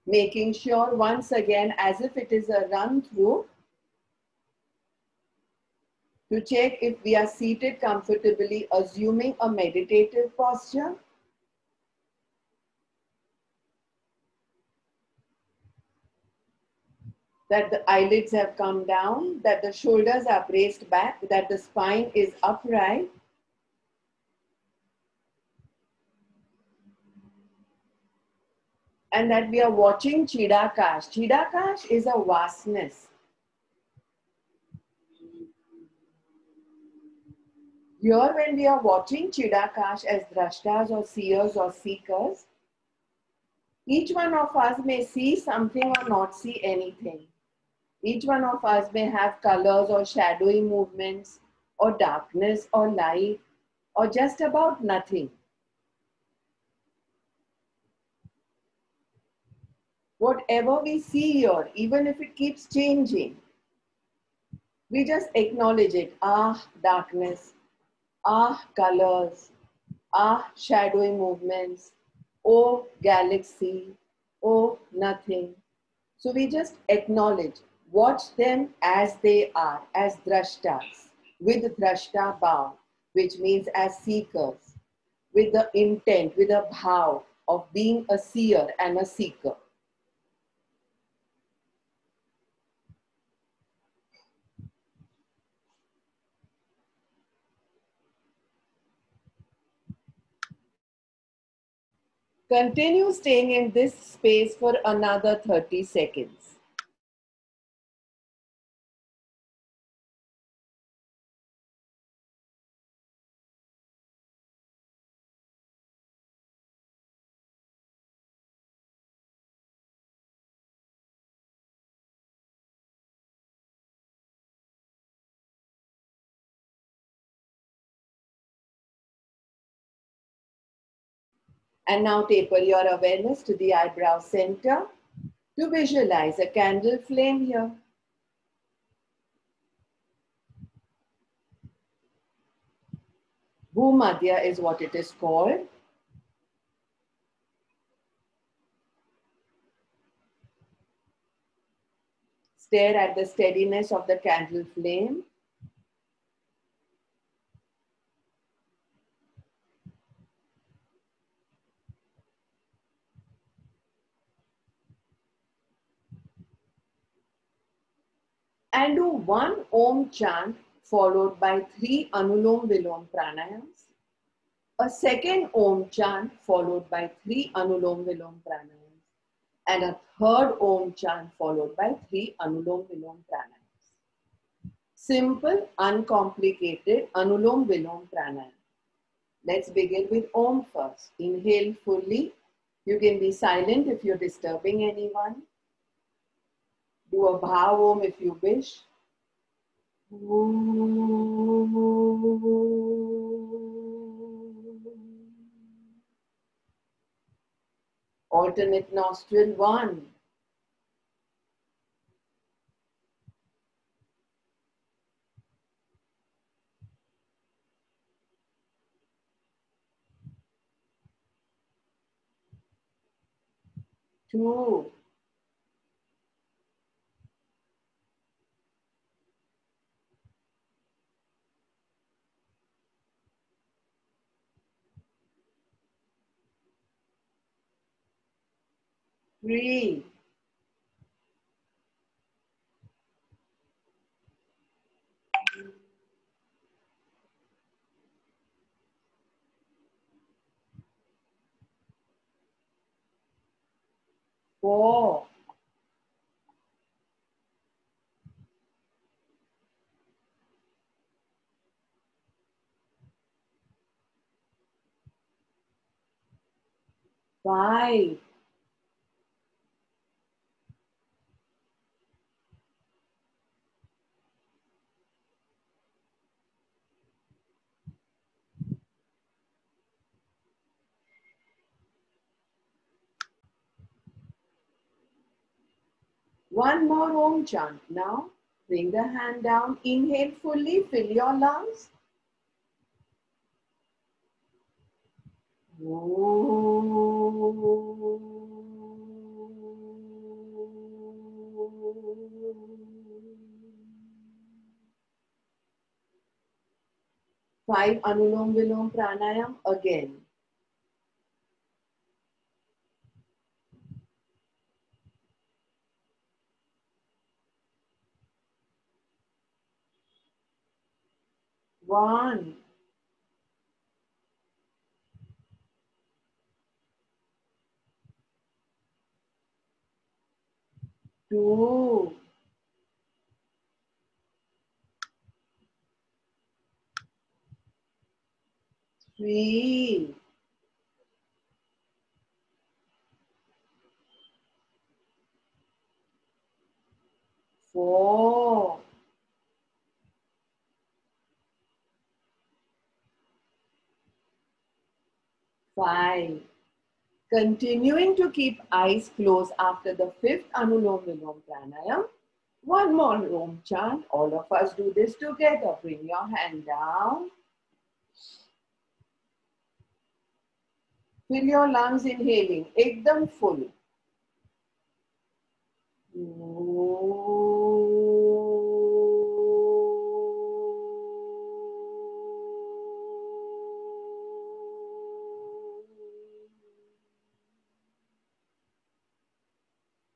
Making sure once again, as if it is a run through, to check if we are seated comfortably, assuming a meditative posture. That the eyelids have come down, that the shoulders are braced back, that the spine is upright. And that we are watching Chidakash. Chidakash is a vastness. Here when we are watching Chidakash as drashtas or seers or seekers, each one of us may see something or not see anything. Each one of us may have colors or shadowy movements or darkness or light or just about nothing. Whatever we see here, even if it keeps changing, we just acknowledge it. Ah, darkness. Ah, colors. Ah, shadowy movements. Oh, galaxy. Oh, nothing. So we just acknowledge, watch them as they are, as drashtas, with drashta bhav, which means as seekers, with the intent, with a bhav of being a seer and a seeker. Continue staying in this space for another 30 seconds. And now taper your awareness to the eyebrow center to visualize a candle flame here. Bhumadhya is what it is called. Stare at the steadiness of the candle flame. And do one Om chant followed by 3 Anulom Vilom Pranayams. A second Om chant followed by 3 Anulom Vilom Pranayams. And a third Om chant followed by 3 Anulom Vilom Pranayams. Simple, uncomplicated Anulom Vilom Pranayam. Let's begin with Om first. Inhale fully. You can be silent if you're disturbing anyone. Do a bhav Om if you wish. Alternate nostril 1. Two. Three. Four. Five. One more Om chant now. Bring the hand down. Inhale fully. Fill your lungs. 5 Anulom Vilom Pranayam again. One, two, three, four, five. Continuing to keep eyes closed after the 5th Anulom Vilom Pranayam. One more Om chant. All of us do this together. Bring your hand down. Fill your lungs inhaling. Ekdam full.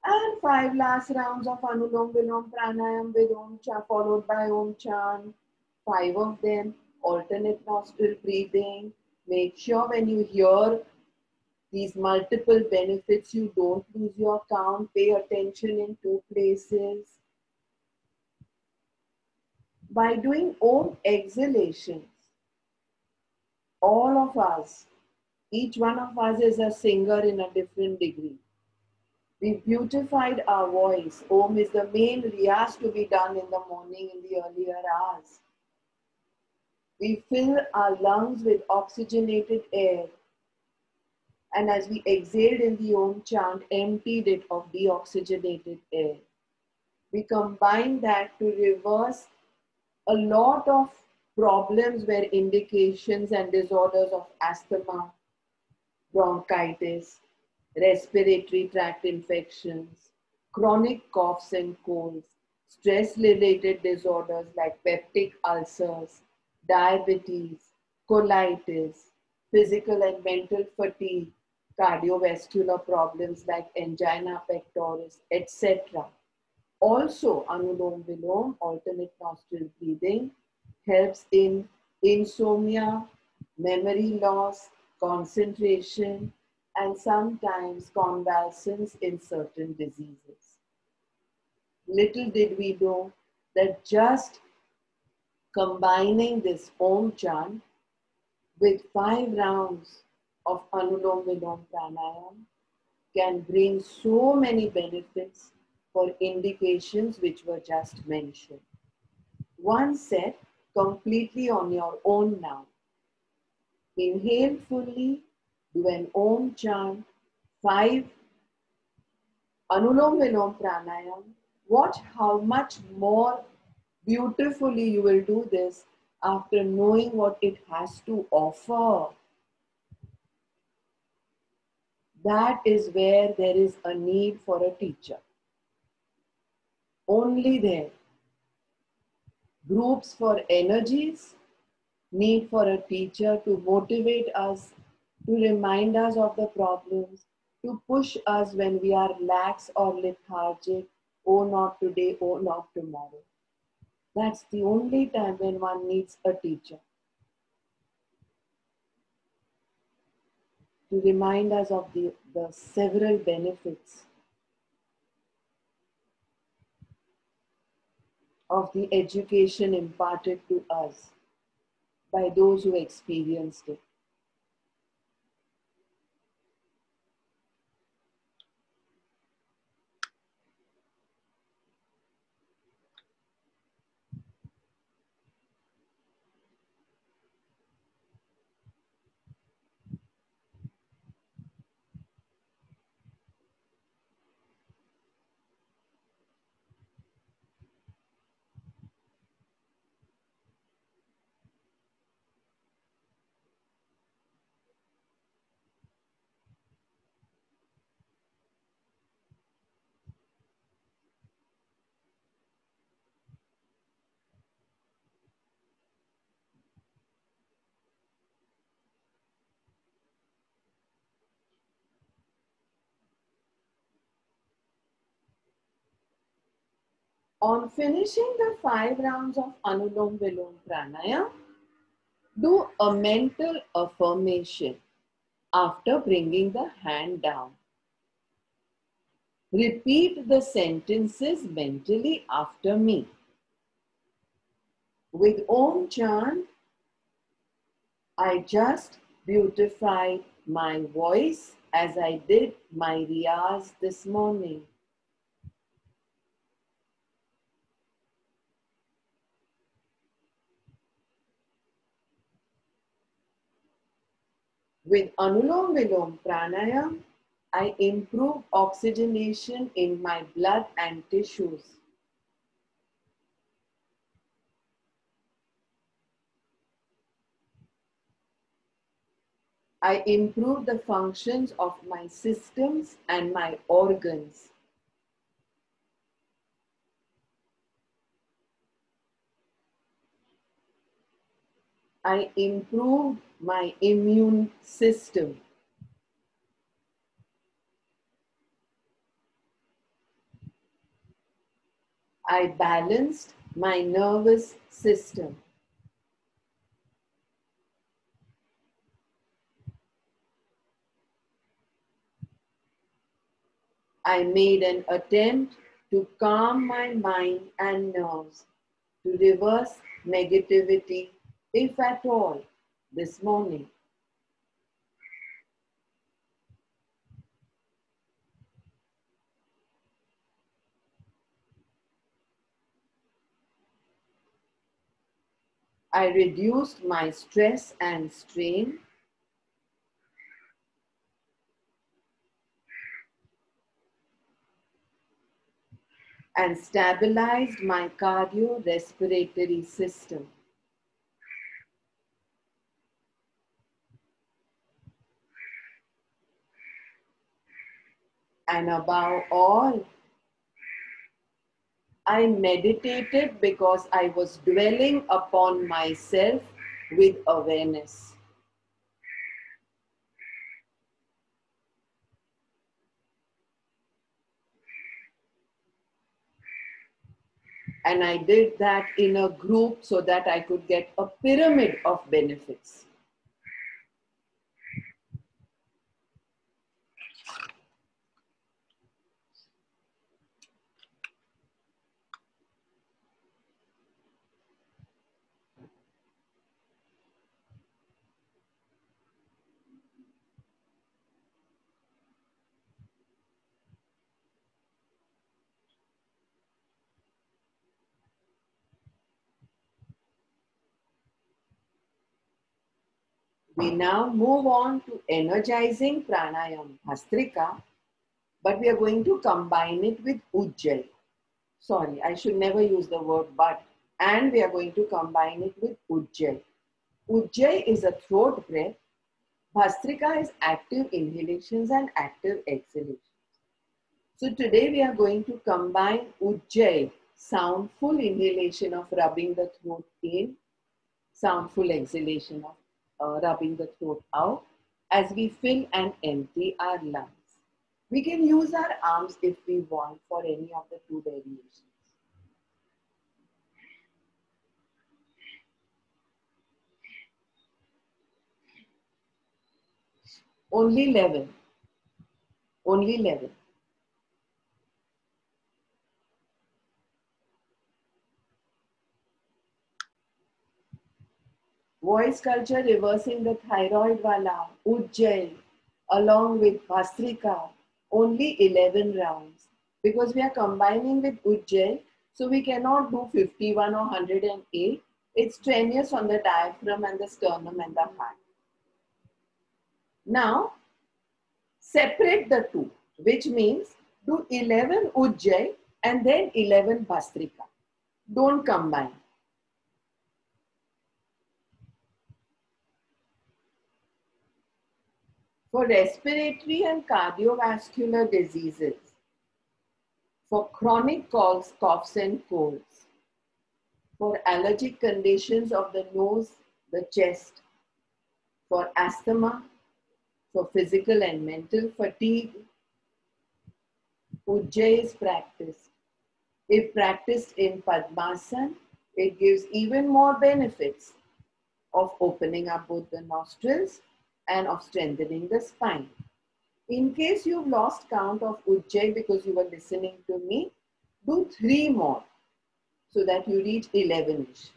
And 5 last rounds of Anulom Vilom Pranayam with Om chant followed by Om chant. 5 of them, alternate nostril breathing. Make sure when you hear these multiple benefits, you don't lose your count. Pay attention in 2 places. By doing Om exhalations, all of us, each one of us is a singer in a different degree. We beautified our voice. Om is the main riyaz to be done in the morning in the earlier hours. We fill our lungs with oxygenated air. And as we exhaled in the Om chant, emptied it of deoxygenated air. We combine that to reverse a lot of problems where indications and disorders of asthma, bronchitis, respiratory tract infections, chronic coughs and colds, stress-related disorders like peptic ulcers, diabetes, colitis, physical and mental fatigue, cardiovascular problems like angina pectoris, etc. Also, Anulom Vilom, alternate nostril breathing, helps in insomnia, memory loss, concentration, and sometimes convalescence in certain diseases. Little did we know that just combining this Om chant with 5 rounds of Anulom Vilom Pranayam can bring so many benefits for indications which were just mentioned. One set completely on your own now. Inhale fully, do an Om chant, 5 Anulom Vilom Pranayam. Watch how much more beautifully you will do this after knowing what it has to offer. That is where there is a need for a teacher. Only there. Groups for energies, need for a teacher to motivate us, to remind us of the problems, to push us when we are lax or lethargic, oh not today, oh not tomorrow. That's the only time when one needs a teacher. To remind us of the several benefits of the education imparted to us by those who experienced it. On finishing the 5 rounds of Anulom Vilom Pranayam, do a mental affirmation after bringing the hand down. Repeat the sentences mentally after me. With Om chant, I just beautified my voice as I did my riyaz this morning. With Anulom Vilom Pranayam, I improve oxygenation in my blood and tissues. I improve the functions of my systems and my organs. I improve my immune system. I balanced my nervous system. I made an attempt to calm my mind and nerves, to reverse negativity, if at all, this morning. I reduced my stress and strain. And stabilized my cardiorespiratory system. And above all, I meditated because I was dwelling upon myself with awareness. And I did that in a group so that I could get a pyramid of benefits. We now move on to energizing pranayam Astrika, but we are going to combine it with ujjayi. Sorry, I should never use the word but. And we are going to combine it with ujjayi. Ujjayi is a throat breath. Bhastrika is active inhalations and active exhalations. So today we are going to combine ujjayi, soundful inhalation of rubbing the throat in, soundful exhalation of rubbing the throat out as we fill and empty our lungs. We can use our arms if we want for any of the two variations. Only 11. Only 11. Voice culture reversing the thyroid wala, ujjayi, along with Bhastrika, only 11 rounds. Because we are combining with ujjayi, so we cannot do 51 or 108. It's strenuous on the diaphragm and the sternum and the heart. Now, separate the two, which means do 11 ujjayi and then 11 Bhastrika. Don't combine. For respiratory and cardiovascular diseases, for chronic coughs and colds, for allergic conditions of the nose, the chest, for asthma, for physical and mental fatigue, ujjayi is practiced. If practiced in Padmasana, it gives even more benefits of opening up both the nostrils and of strengthening the spine. In case you've lost count of Ujjayi because you were listening to me, do 3 more so that you reach 11-ish.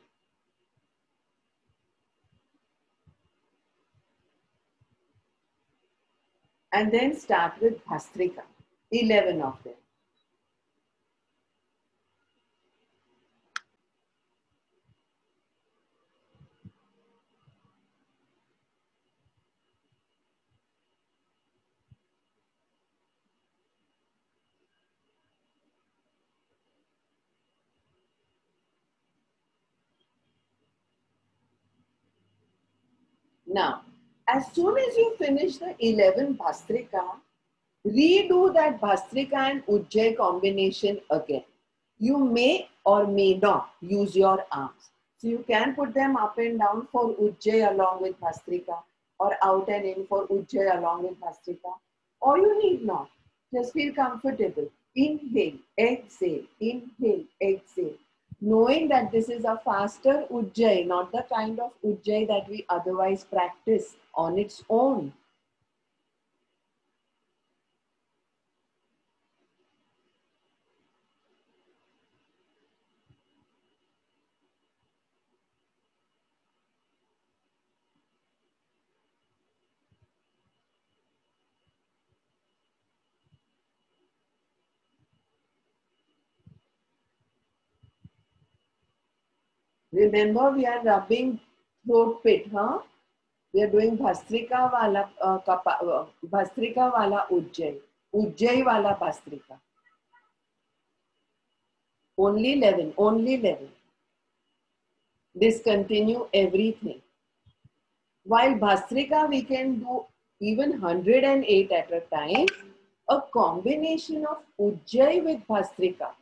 And then start with Bhastrika, 11 of them. Now, as soon as you finish the 11 Bhastrika, redo that Bhastrika and Ujjayi combination again. You may or may not use your arms. So you can put them up and down for Ujjayi along with Bhastrika, or out and in for Ujjayi along with Bhastrika. Or you need not. Just feel comfortable. Inhale, exhale, inhale, exhale. Knowing that this is a faster Ujjayi, not the kind of Ujjayi that we otherwise practice on its own. Remember, we are rubbing throat pit, huh? We are doing Bhastrika wala Bhastrika wala Ujjayi, Ujjayi wala Bhastrika. Only 11, only 11. Discontinue everything. While Bhastrika we can do even 108 at a time, a combination of Ujjayi with Bhastrika,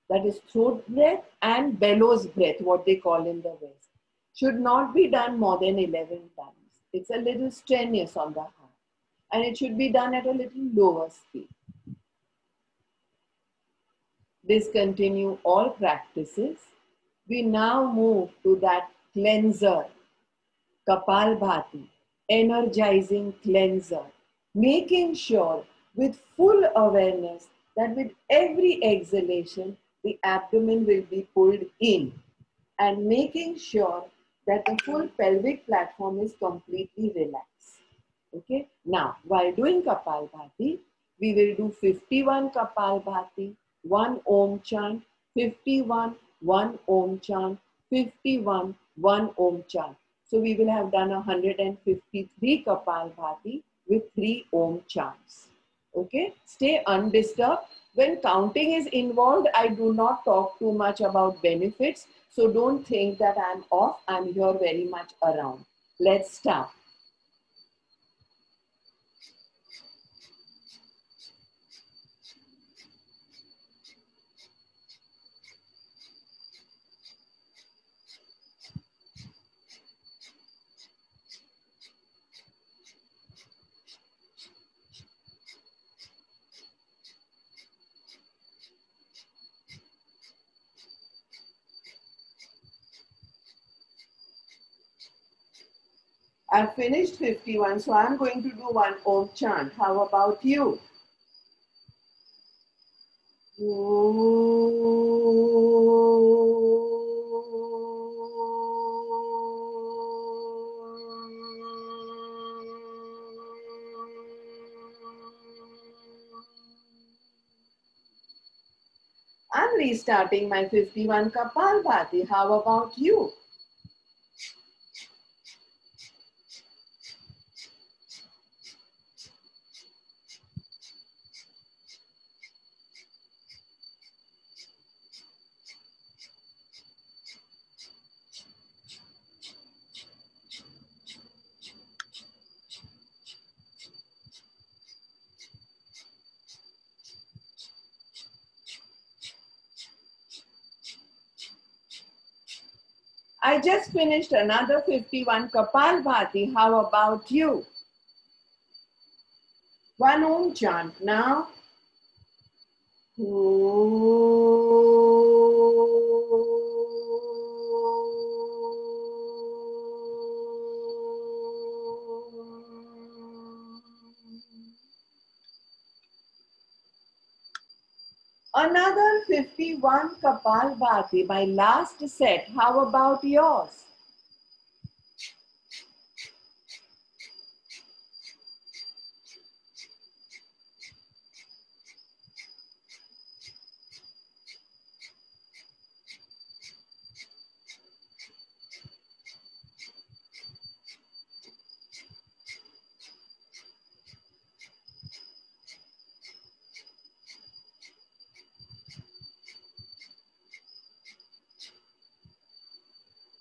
that is throat breath and bellows breath, what they call in the West, should not be done more than 11 times. It's a little strenuous on the heart, and it should be done at a little lower speed. Discontinue all practices. We now move to that cleanser, Kapalbhati, energizing cleanser, making sure with full awareness that with every exhalation, the abdomen will be pulled in, and making sure that the full pelvic platform is completely relaxed. Okay. Now, while doing Kapalbhati, we will do 51 Kapalbhati, 1 Om chant, 51, 1 Om chant, 51, 1 Om chant. So we will have done 153 Kapalbhati with 3 Om chants. Okay. Stay undisturbed. When counting is involved, I do not talk too much about benefits. So don't think that I'm off. I'm here very much around. Let's start. I've finished 51, so I'm going to do 1 Om chant. How about you? I'm restarting my 51 Kapalbhati. How about you? I just finished another 51 Kapalbhati. How about you? 1 Om chant now. Om. Another 51 Kapalbhati, my last set. How about yours?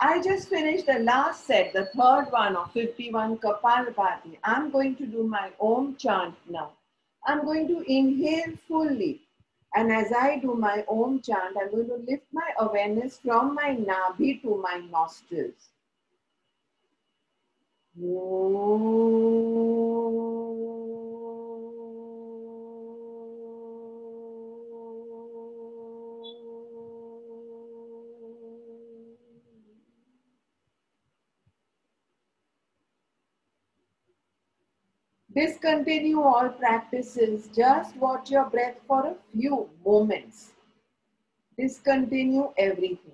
I just finished the last set, the third one of 51 Kapalbhati. I'm going to do my Om chant now. I'm going to inhale fully. And as I do my Om chant, I'm going to lift my awareness from my Nabhi to my nostrils. Discontinue all practices. Just watch your breath for a few moments. Discontinue everything.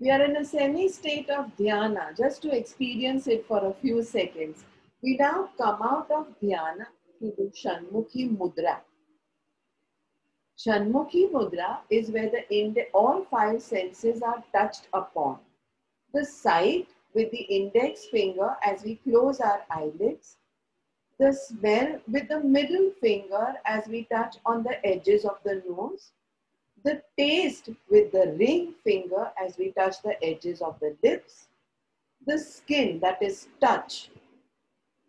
We are in a semi-state of dhyana, just to experience it for a few seconds. We now come out of dhyana to do Shanmukhi Mudra. Shanmukhi Mudra is where all five senses are touched upon. The sight with the index finger as we close our eyelids. The smell with the middle finger as we touch on the edges of the nose. The taste with the ring finger as we touch the edges of the lips. The skin, that is touch,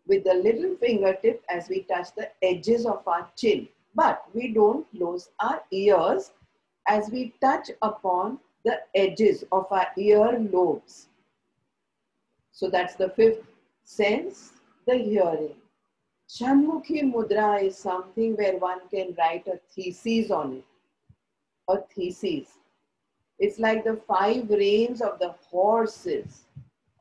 with the little fingertip as we touch the edges of our chin. But we don't close our ears as we touch upon the edges of our ear lobes. So that's the fifth sense, the hearing. Shanmukhi Mudra is something where one can write a thesis on it. A thesis. It's like the five reins of the horses,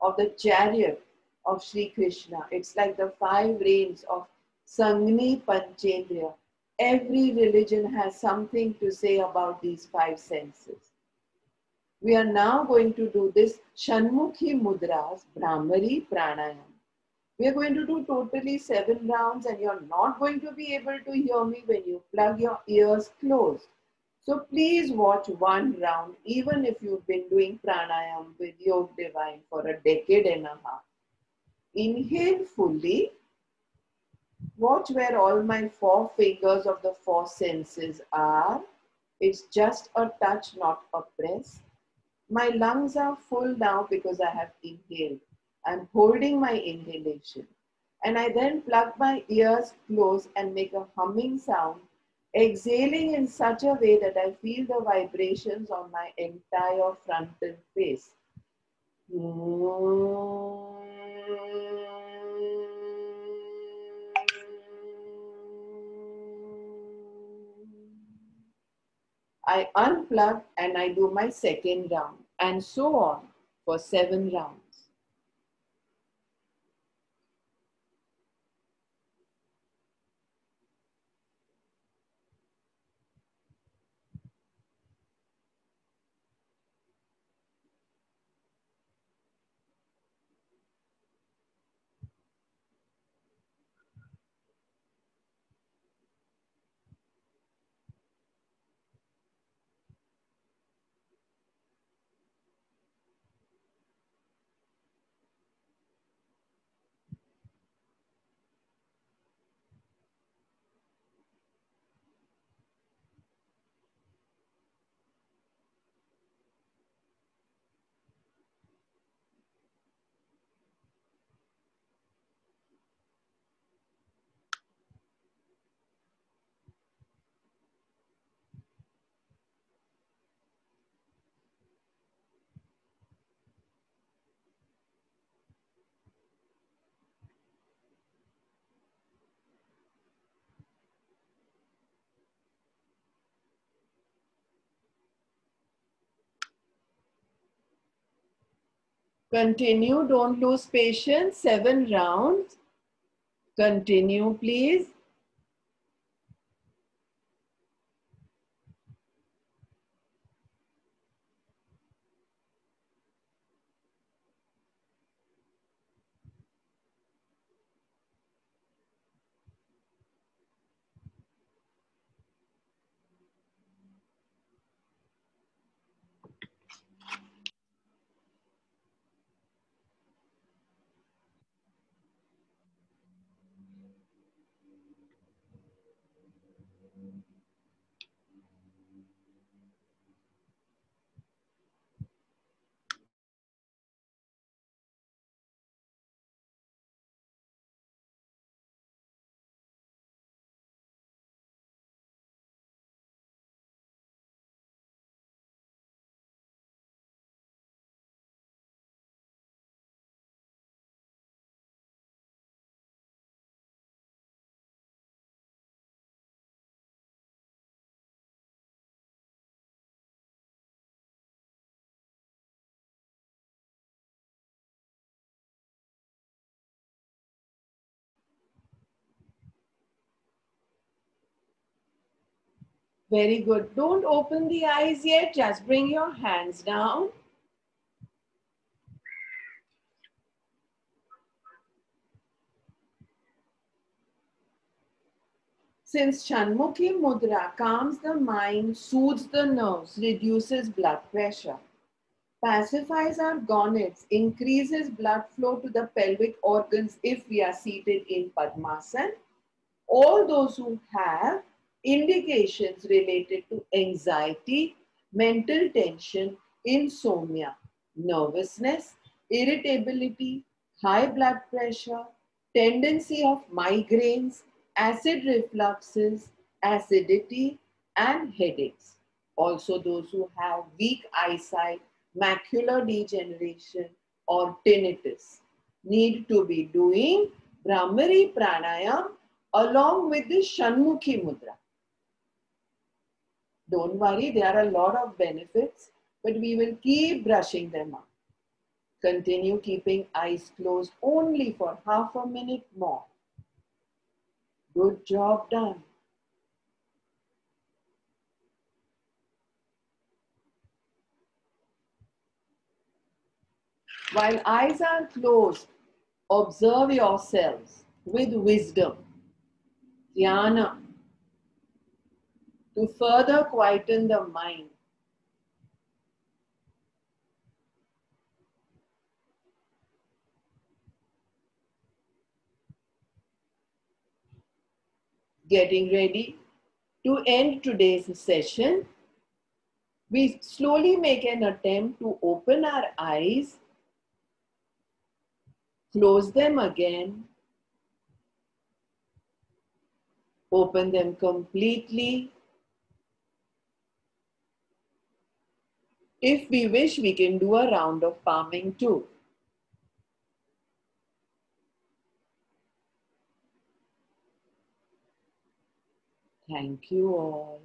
of the chariot of Sri Krishna. It's like the five reins of Sangni Panchendriya. Every religion has something to say about these five senses. We are now going to do this Shanmukhi Mudras, Brahmari Pranayam. We are going to do totally 7 rounds, and you're not going to be able to hear me when you plug your ears closed. So please watch one round, even if you've been doing pranayam with YogDivine for a decade and a half. Inhale fully. Watch where all my 4 fingers of the 4 senses are. It's just a touch, not a press. My lungs are full now because I have inhaled. I'm holding my inhalation. And I then plug my ears close and make a humming sound, exhaling in such a way that I feel the vibrations on my entire frontal face. I unplug and I do my second round, and so on for 7 rounds. Continue, don't lose patience. 7 rounds. Continue, please. Very good. Don't open the eyes yet. Just bring your hands down. Since Shanmukhi Mudra calms the mind, soothes the nerves, reduces blood pressure, pacifies our gonades, increases blood flow to the pelvic organs if we are seated in Padmasana, all those who have indications related to anxiety, mental tension, insomnia, nervousness, irritability, high blood pressure, tendency of migraines, acid refluxes, acidity, and headaches. Also, those who have weak eyesight, macular degeneration, or tinnitus need to be doing Brahmari Pranayam along with the Shanmukhi Mudra. Don't worry, there are a lot of benefits, but we will keep brushing them up. Continue keeping eyes closed only for half a minute more. Good job done. While eyes are closed, observe yourselves with wisdom, dhyana, to further quieten the mind. Getting ready to end today's session, we slowly make an attempt to open our eyes, close them again, open them completely. If we wish, we can do a round of palming too. Thank you all.